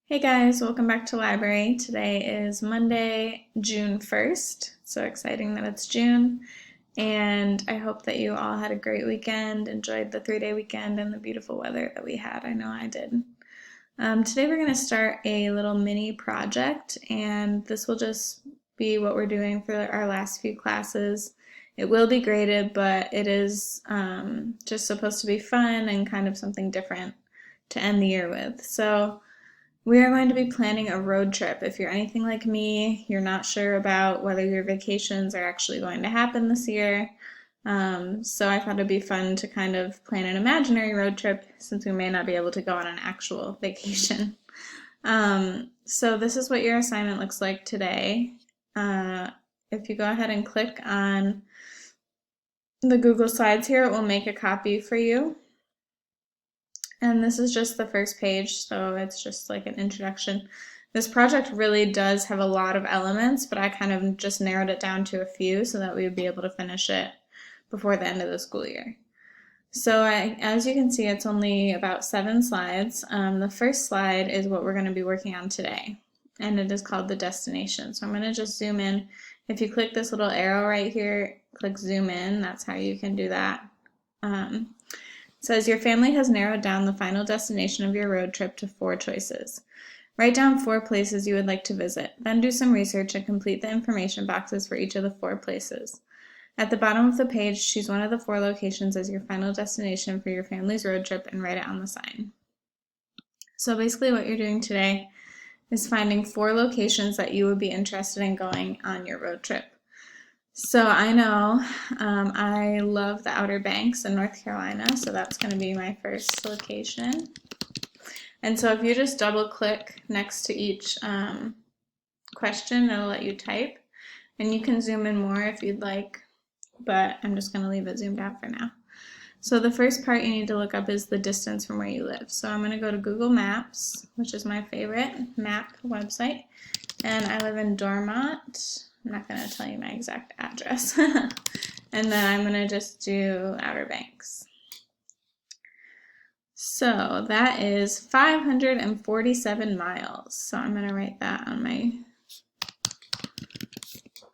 Hey guys, welcome back to library. Today is Monday, June 1st. So exciting that it's June. And I hope that you all had a great weekend, enjoyed the 3-day weekend and the beautiful weather that we had. I know I did. Today we're going to start a little mini project, and this will just be what we're doing for our last few classes. It will be graded, but it is just supposed to be fun and kind of something different to end the year with. So we are going to be planning a road trip. If you're anything like me, you're not sure about whether your vacations are actually going to happen this year. So I thought it'd be fun to kind of plan an imaginary road trip since we may not be able to go on an actual vacation. So this is what your assignment looks like today. If you go ahead and click on the Google Slides here, it will make a copy for you. And this is just the first page, so it's just like an introduction. This project really does have a lot of elements, but I kind of just narrowed it down to a few so that we would be able to finish it before the end of the school year. So as you can see, it's only about 7 slides. The first slide is what we're going to be working on today, and it is called the destination. So I'm going to just zoom in. If you click this little arrow right here, click zoom in. That's how you can do that. It says your family has narrowed down the final destination of your road trip to 4 choices. Write down 4 places you would like to visit, then do some research and complete the information boxes for each of the 4 places. At the bottom of the page, choose one of the 4 locations as your final destination for your family's road trip and write it on the sign. So basically what you're doing today is finding 4 locations that you would be interested in going on your road trip. So I know I love the Outer Banks in North Carolina, so that's going to be my first location. And so if you just double click next to each question, it'll let you type. And you can zoom in more if you'd like, but I'm just going to leave it zoomed out for now. So the first part you need to look up is the distance from where you live. So I'm going to go to Google Maps, which is my favorite map website, and I live in Dormont. I'm not going to tell you my exact address. And then I'm going to just do Outer Banks. So that is 547 miles. So I'm going to write that on my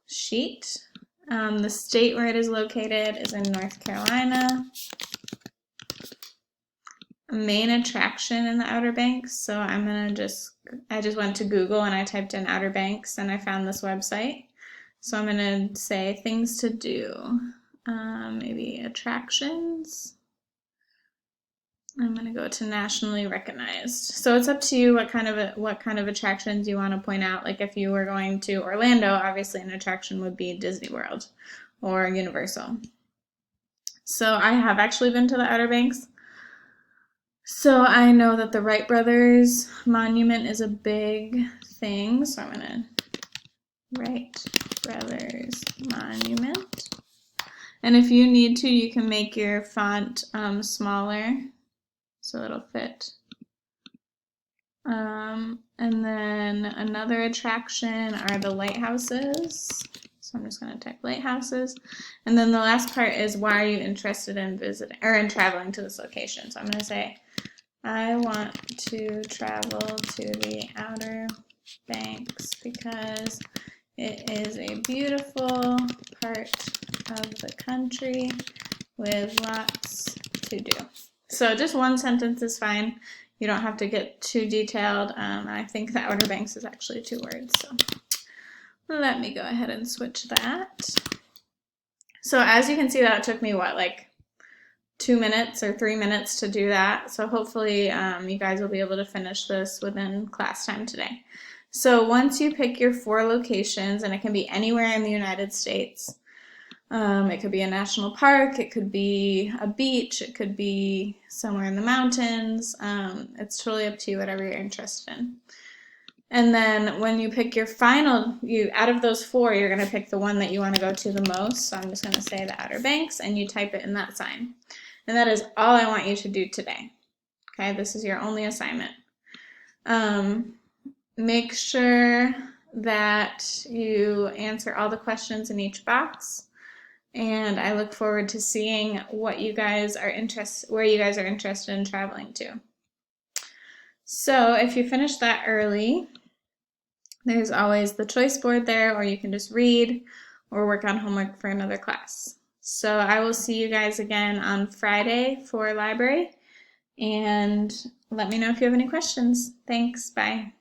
sheet. The state where it is located is in North Carolina. A main attraction in the Outer Banks. So I'm going to I just went to Google and I typed in Outer Banks and I found this website. So I'm going to say things to do, maybe attractions. I'm going to go to nationally recognized. So it's up to you what kind of attractions you want to point out. Like if you were going to Orlando, obviously an attraction would be Disney World or Universal. So I have actually been to the Outer Banks. So I know that the Wright Brothers Monument is a big thing. So I'm going to Wright Brothers Monument. And if you need to, you can make your font smaller so it'll fit. And then another attraction are the lighthouses. So I'm just going to type lighthouses. And then the last part is why are you interested in visiting or in traveling to this location. So I'm going to say I want to travel to the Outer Banks because it is a beautiful part of the country with lots to do. So just one sentence is fine. You don't have to get too detailed. I think the Outer Banks is actually 2 words. So let me go ahead and switch that. So as you can see, that took me like 2 minutes or 3 minutes to do that. So hopefully you guys will be able to finish this within class time today. So once you pick your 4 locations, and it can be anywhere in the United States, it could be a national park, it could be a beach, it could be somewhere in the mountains. It's totally up to you, whatever you're interested in. And then when you pick your final, out of those 4, you're going to pick the one that you want to go to the most. So I'm just going to say the Outer Banks, and you type it in that sign. And that is all I want you to do today. Okay, this is your only assignment. Make sure that you answer all the questions in each box. And I look forward to seeing where you guys are interested in traveling to. So if you finish that early, there's always the choice board there, or you can just read or work on homework for another class. So I will see you guys again on Friday for library, and let me know if you have any questions. Thanks, bye.